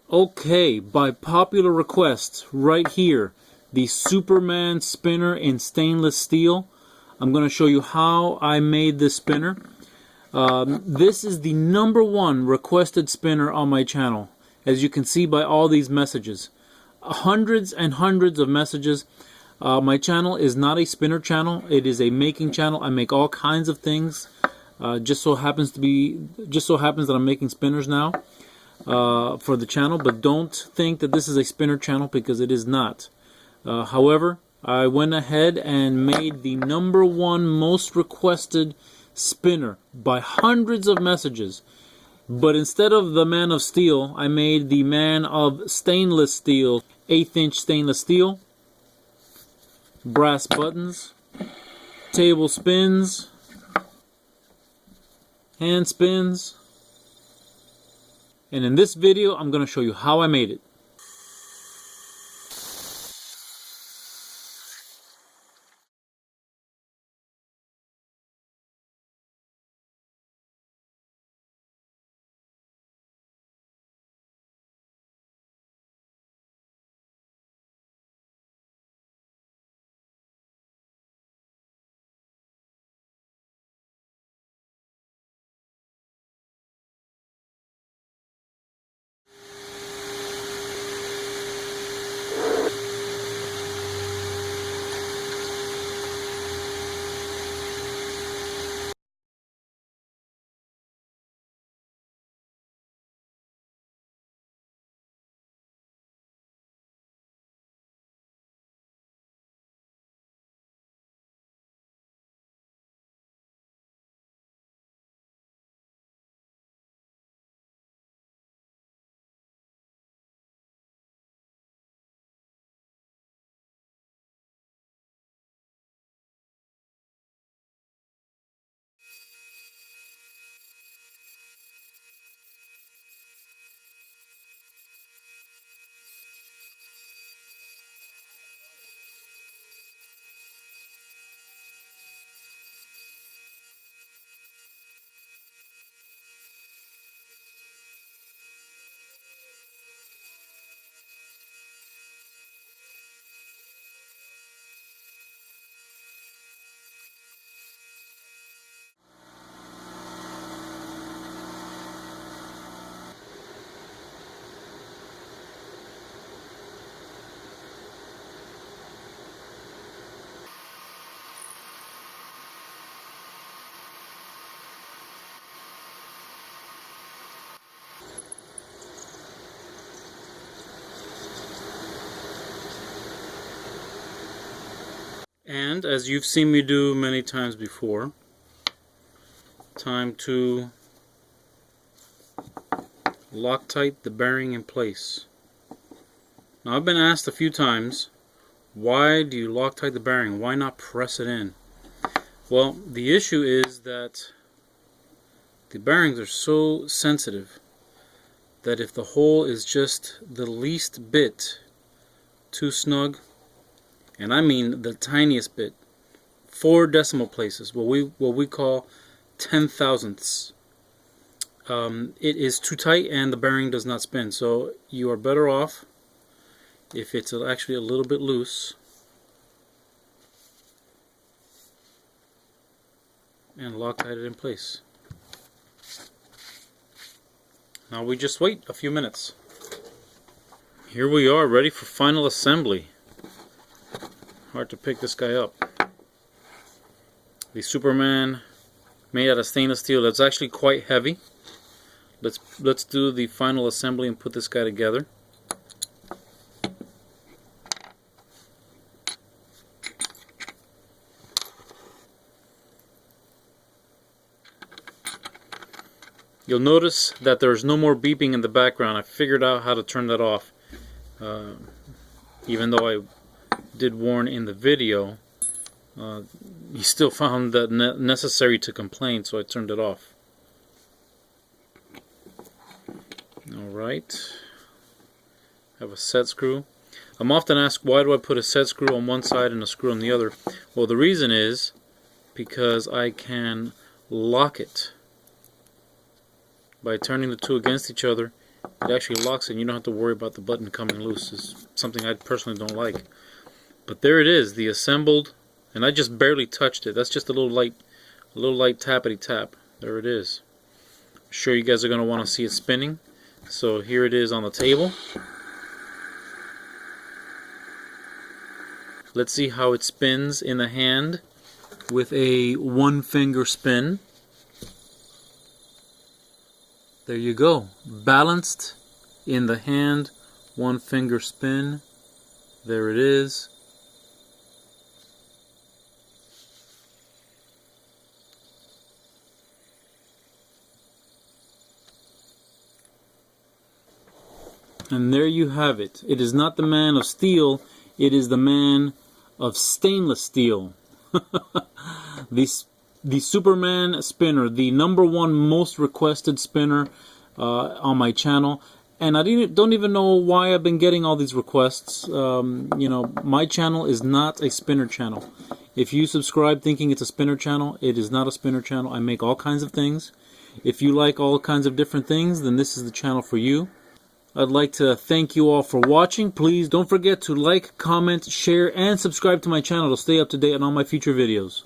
Okay, by popular request, right here, the Superman spinner in stainless steel. I'm going to show you how I made this spinner. This is the #1 requested spinner on my channel, as you can see by all these messages. Hundreds and hundreds of messages. My channel is not a spinner channel. It is a making channel. I make all kinds of things. Just so happens that I'm making spinners now for the channel, but don't think that this is a spinner channel, because it is not. However, I went ahead and made the #1 most requested spinner by hundreds of messages. But instead of the Man of Steel, I made the Man of Stainless Steel, 1/8" stainless steel, brass buttons, table spins, hand spins, and in this video I'm going to show you how I made it. And as you've seen me do many times before, time to Loctite the bearing in place. Now, I've been asked a few times, why do you Loctite the bearing? Why not press it in? Well, the issue is that the bearings are so sensitive that if the hole is just the least bit too snug, and I mean the tiniest bit, 4 decimal places, what we call 10,000ths, it is too tight and the bearing does not spin. So you are better off if it's actually a little bit loose, and Loctite it in place. Now we just wait a few minutes. Here we are, ready for final assembly. Hard to pick this guy up. The Superman made out of stainless steel. That's actually quite heavy. Let's do the final assembly and put this guy together. You'll notice that there's no more beeping in the background. I figured out how to turn that off. Even though I did warn in the video, he still found that necessary to complain, so I turned it off. Alright. Have a set screw. I'm often asked, why do I put a set screw on one side and a screw on the other? Well, the reason is because I can lock it by turning the two against each other It actually locks it, and you don't have to worry about the button coming loose. It's something I personally don't like. But there it is, the assembled, and I just barely touched it. That's just a little light tappity tap. There it is. I'm sure you guys are going to want to see it spinning. So here it is on the table. Let's see how it spins in the hand with a one finger spin. There you go. Balanced in the hand, one finger spin. There it is. And there you have it. It is not the man of steel, it is the man of stainless steel. The Superman spinner, the #1 most requested spinner on my channel. And I don't even know why I've been getting all these requests. You know, my channel is not a spinner channel. If you subscribe thinking it's a spinner channel, it is not a spinner channel. I make all kinds of things. If you like all kinds of different things, then this is the channel for you. I'd like to thank you all for watching. Please don't forget to like, comment, share, and subscribe to my channel to stay up to date on all my future videos.